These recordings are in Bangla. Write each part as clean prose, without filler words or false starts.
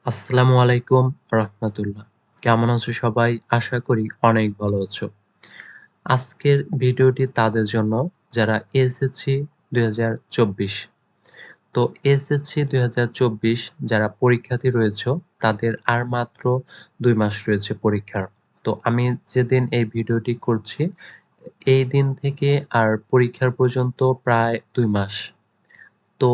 আসসালামু আলাইকুম রাহমাতুল্লাহ। কেমন আছো সবাই? আশা করি অনেক ভালো আছো। আজকের ভিডিওটি তাদের জন্য যারা এসএসসি ২০২৪। তো এসএসসি ২০২৪ যারা পরীক্ষার্থী রয়েছো তাদের আর মাত্র ২ মাস রয়েছে পরীক্ষার। তো আমি যেদিন এই ভিডিওটি করছি এই দিন থেকে আর পরীক্ষার পর্যন্ত প্রায় ২ মাস। তো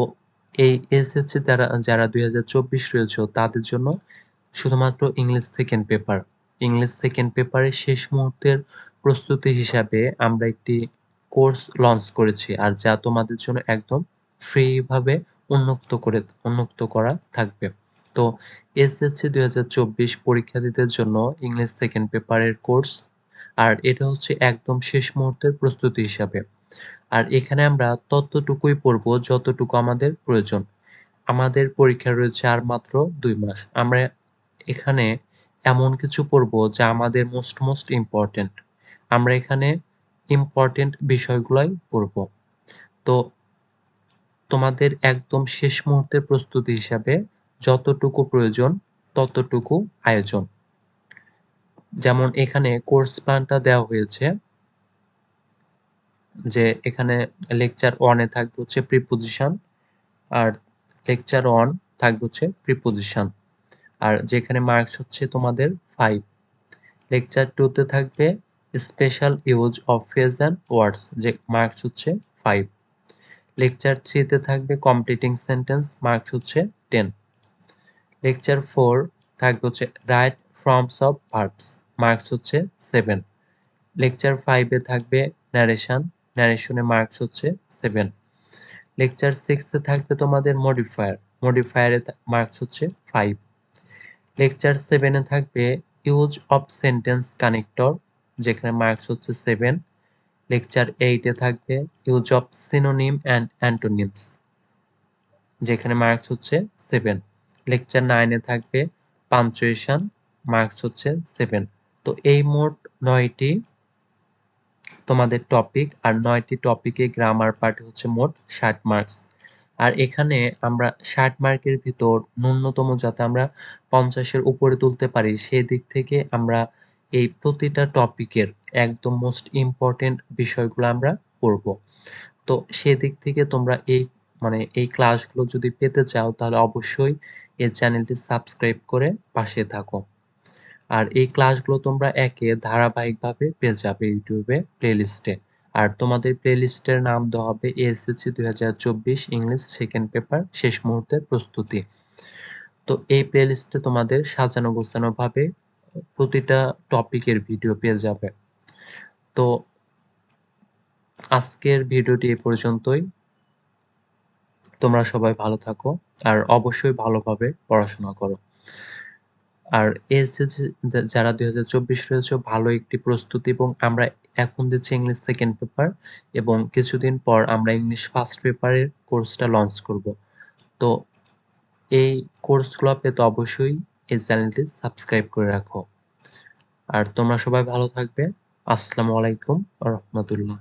এই এসএসসি যারা ২০২৪ রয়েছে তাদের জন্য শুধুমাত্র English second paper. English second পেপারের শেষ মুহূর্তের প্রস্তুতি হিসাবে আমরা একটি কোর্স লঞ্চ করেছি। আর যা তোমাদের জন্য একদম ফ্রি ভাবে উন্মুক্ত করা থাকবে। তো এসএসসি ২০২৪ পরীক্ষার্থীদের জন্য ইংলিশ সেকেন্ড পেপারের কোর্স। আর এটা হচ্ছে একদম শেষ মুহূর্তের প্রস্তুতি হিসাবে। আর এখানে আমরা ততটুকুই পড়বো যতটুকু আমাদের প্রয়োজন। আমাদের পরীক্ষা রয়েছে আর মাত্র ২ মাস। আমরা এখানে এমন কিছু পড়বো যা আমাদের মোস্ট ইম্পোর্টেন্ট। আমরা এখানে ইম্পোর্টেন্ট বিষয়গুলাই পড়বো। তো তোমাদের একদম শেষ মুহূর্তের প্রস্তুতি হিসাবে যতটুকু প্রয়োজন ততটুকু আয়োজন। যেমন এখানে কোর্স প্ল্যানটা দেওয়া হয়েছে যে এখানে লেকচার 1 এ থাকবে হচ্ছে প্রিপোজিশন আর লেকচার 1 থাকবে হচ্ছে প্রিপোজিশন। আর যেখানে মার্কস হচ্ছে তোমাদের 5। লেকচার 2 তে থাকবে special use of phrase and words যে মার্কস হচ্ছে 5। লেকচার 3 তে থাকবে কমপ্লিটিং সেন্টেন্স মার্কস হচ্ছে 10। লেকচার 4 থাকবে হচ্ছে right forms of verbs marks হচ্ছে 7। লেকচার 5 এ থাকবে ন্যারেশনে মার্কস হচ্ছে 7। লেকচার 6 এ থাকবে তোমাদের মডিফায়ারে মার্কস হচ্ছে 5। লেকচার 7 এ থাকবে ইউজ অফ সেন্টেন্স কানেক্টর যেখানে মার্কস হচ্ছে 7। লেকচার 8 এ থাকবে use of synonym and antonyms যেখানে মার্কস হচ্ছে 7। লেকচার 9 এ থাকবে পাঞ্চুয়েশন মার্কস হচ্ছে 7। তো এই মোট 9টি তোমাদের টপিক আর 9টি টপিকে গ্রামার পার্ট হচ্ছে মোট 60 মার্কস। আর এখানে আমরা 60 মার্কের ভিতর ন্যূনতম যাতে আমরা 50 এর উপরে তুলতে পারি সেই দিক থেকে আমরা এই প্রতিটা টপিকের একদম মোস্ট ইম্পোর্টেন্ট বিষয়গুলো আমরা পড়ব। তো সেদিক থেকে তোমরা এই ক্লাসগুলো যদি পেতে চাও তাহলে অবশ্যই এই চ্যানেলটি সাবস্ক্রাইব করে পাশে থাকো। আর এই ক্লাসগুলো তোমরা ধারাবাহিকভাবে পেয়ে যাবে ইউটিউবে প্লেলিস্টে। আর তোমাদের প্লেলিস্টের নাম দেওয়া হবে এসএসসি ২০২৪ ইংলিশ সেকেন্ড পেপার শেষ মুহূর্তের প্রস্তুতি। তো এই প্লেলিস্টে তোমাদের সাজানো গোছানোভাবে প্রতিটা টপিকের ভিডিও পেয়ে যাবে। তো আজকের ভিডিওটি এ পর্যন্তই। তোমরা সবাই ভালো থাকো আর অবশ্যই ভালোভাবে পড়াশোনা করো। আর এসএসসি যারা ২০২৪ রয়েছে ভালো একটি প্রস্তুতি এবং আমরা এখন দিচ্ছি ইংলিশ সেকেন্ড পেপার এবং কিছুদিন পর আমরা ইংলিশ ফার্স্ট পেপারের কোর্সটা লঞ্চ করব। তো এই কোর্সগুলো পেতে অবশ্যই এই চ্যানেলটি সাবস্ক্রাইব করে রাখো। আর তোমরা সবাই ভালো থাকবে। আসসালামু আলাইকুম ওয়া রাহমাতুল্লাহ।